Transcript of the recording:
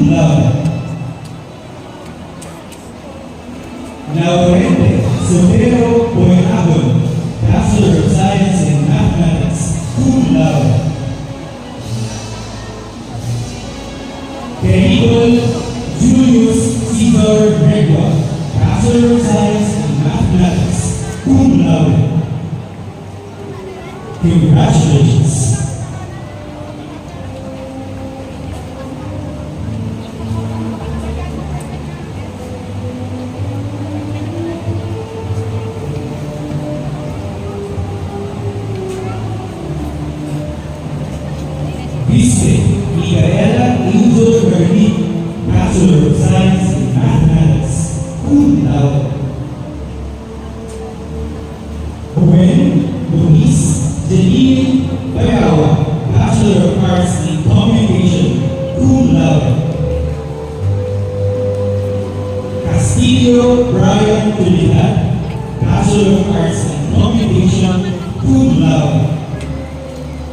cum laude. Laurente Sotero Buenabon, Bachelor of Science in Mathematics, cum laude. Perigol Julius Caesar Regua, Bachelor of Science in Mathematics, cum laude. Congratulations. Viste Micaela Angel Verdi, Bachelor of Science in Mathematics, cum laude. Gwen Luis Janine Bayawa, Bachelor of Arts in Communication, cum laude. Castillo Brian Trinidad, Bachelor of Arts in Communication, cum laude.